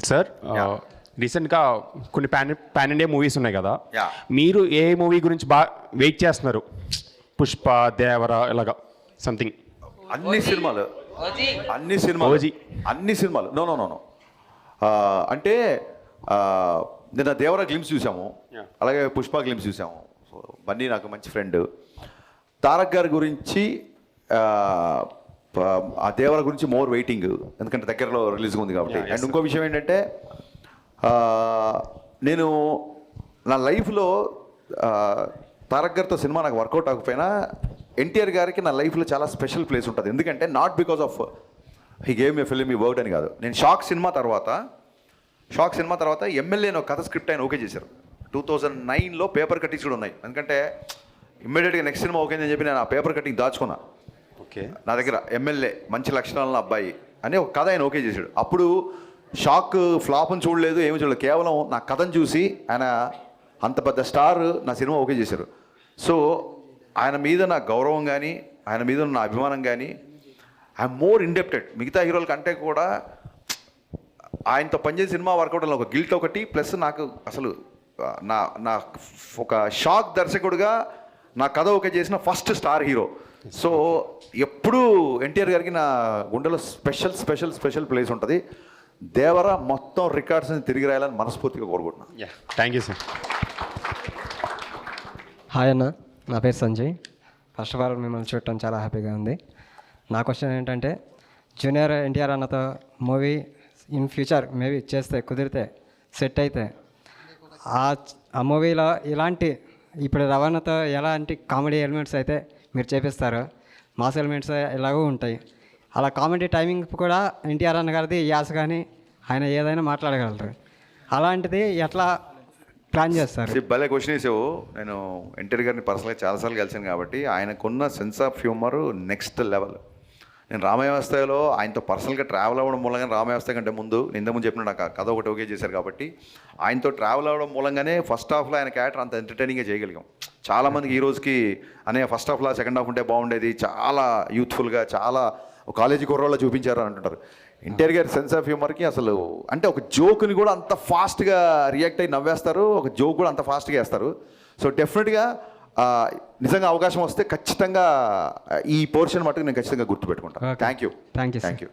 Sir రీసెంట్గా కొన్ని pan India movies ఉన్నాయి కదా, Yeah. మీరు ఏ మూవీ గురించి బాగా వెయిట్ చేస్తున్నారు? పుష్ప, దేవర ఇలాగా సంథింగ్. అన్ని సినిమాలు ఓజీ. అన్ని సినిమాలు నో నో నో నో అంటే నిన్న దేవర గ్లిమ్స్ చూసాము, Yeah. అలాగే పుష్ప గ్లిమ్స్ చూసాము. సో బన్నీ నాకు మంచి ఫ్రెండ్. తారక్ గారి గురించి ఆ దేవర గురించి మోర్ వెయిటింగ్, ఎందుకంటే దగ్గరలో రిలీజ్ ఉంది కాబట్టి. Yeah, yes, అండ్ ఇంకో విషయం ఏంటంటే నేను నా లైఫ్లో తారక్ గారితో సినిమా నాకు వర్కౌట్ అవ్వకపోయినా ఎన్టీఆర్ గారికి నా లైఫ్లో చాలా స్పెషల్ ప్లేస్ ఉంటుంది. ఎందుకంటే not because of he gave A film ఈ వర్డ్ అని కాదు. నేను షాక్ సినిమా తర్వాత ఎమ్మెల్యే ఒక కథ స్క్రిప్ట్ ఆయన ఓకే చేశారు. 2009లో పేపర్ కట్టింగ్స్ కూడా ఉన్నాయి. ఎందుకంటే ఇమ్మీడియట్గా నెక్స్ట్ సినిమా ఓకే అని చెప్పి నేను ఆ పేపర్ కటింగ్ దాచుకున్నా. ఓకే, నా దగ్గర ఎమ్మెల్యే మంచి లక్షణాలను అబ్బాయి అని ఒక కథ ఆయన ఓకే చేశాడు. అప్పుడు షాక్ ఫ్లాప్ని చూడలేదు, ఏమి చూడలేదు, కేవలం నా కథను చూసి ఆయన అంత పెద్ద స్టార్ నా సినిమా ఓకే చేశారు. సో ఆయన మీద నా గౌరవం కానీ ఆయన మీద నా అభిమానం కానీ ఐఎమ్ మోర్ ఇండెప్టెడ్. మిగతా హీరోల కంటే కూడా ఆయనతో పనిచేసే సినిమా వర్కౌట్ ఒక గిల్ట్ ఒకటి, ప్లస్ నాకు అసలు నా నా ఒక షాక్ దర్శకుడిగా నా కథ ఓకే చేసిన ఫస్ట్ స్టార్ హీరో. సో ఎప్పుడూ ఎన్టీఆర్ గారికి నా గుండెలో స్పెషల్ స్పెషల్ స్పెషల్ ప్లేస్ ఉంటుంది. దేవర మొత్తం రికార్డ్స్ని తిరిగి రాయాలని మనస్ఫూర్తిగా కోరుకుంటున్నాను. Thank you sir. హాయ్ అన్న, నా పేరు సంజయ్. ఫస్ట్ ఆఫ్ ఆల్ మిమ్మల్ని చూడటం చాలా హ్యాపీగా ఉంది. నా క్వశ్చన్ ఏంటంటే, జూనియర్ ఎన్టీఆర్ అన్నతో మూవీ ఇన్ ఫ్యూచర్ మేబీ చేస్తే కుదిరితే సెట్ అయితే ఆ మూవీలో ఇలాంటి ఇప్పుడు రవాణాతో ఎలాంటి కామెడీ ఎలిమెంట్స్ అయితే మీరు చేపిస్తారో, మాస్ ఎలిమెంట్స్ ఎలాగో ఉంటాయి. అలా కామెడీ టైమింగ్ కూడా ఎన్టీఆర్ అన్న గారిది యాస కానీ ఆయన ఏదైనా మాట్లాడగలరు. అలాంటిది ఎట్లా ప్లాన్ చేస్తారు? భలే క్వశ్చన్ వేసావు. నేను ఎన్టీఆర్ గారిని పర్సనల్గా చాలాసార్లు కలిసాను కాబట్టి ఆయనకున్న sense of humour next level. నేను రామవ్యవస్థలో ఆయనతో పర్సనల్గా ట్రావెల్ అవ్వడం మూలంగా, రామవ్యవస్థ కంటే ముందు ఇంతకుముందు చెప్పిన నాకు కథ ఒకటి ఓకే చేశారు కాబట్టి ఆయనతో ట్రావెల్ అవ్వడం మూలంగానే ఫస్ట్ హాఫ్లో ఆయన క్యారెక్టర్ అంత ఎంటర్టైనింగ్గా చేయగలిగాం. చాలామందికి ఈ రోజుకి అనే ఫస్ట్ హాఫ్లో సెకండ్ హాఫ్ ఉంటే బాగుండేది, చాలా యూత్ఫుల్గా చాలా కాలేజీ కుర్రోళ్ళ చూపించారు అని అంటుంటారు. ఎన్టీఆర్ గారి సెన్స్ ఆఫ్ హ్యూమర్కి అసలు అంటే ఒక జోక్ని కూడా అంత ఫాస్ట్గా రియాక్ట్ అయ్యి నవ్వేస్తారు, ఒక జోక్ కూడా అంత ఫాస్ట్గా వేస్తారు. సో డెఫినెట్గా నిజంగా అవకాశం వస్తే ఖచ్చితంగా ఈ పోర్షన్ మటుకు నేను ఖచ్చితంగా గుర్తుపెట్టుకుంటాను. Thank you.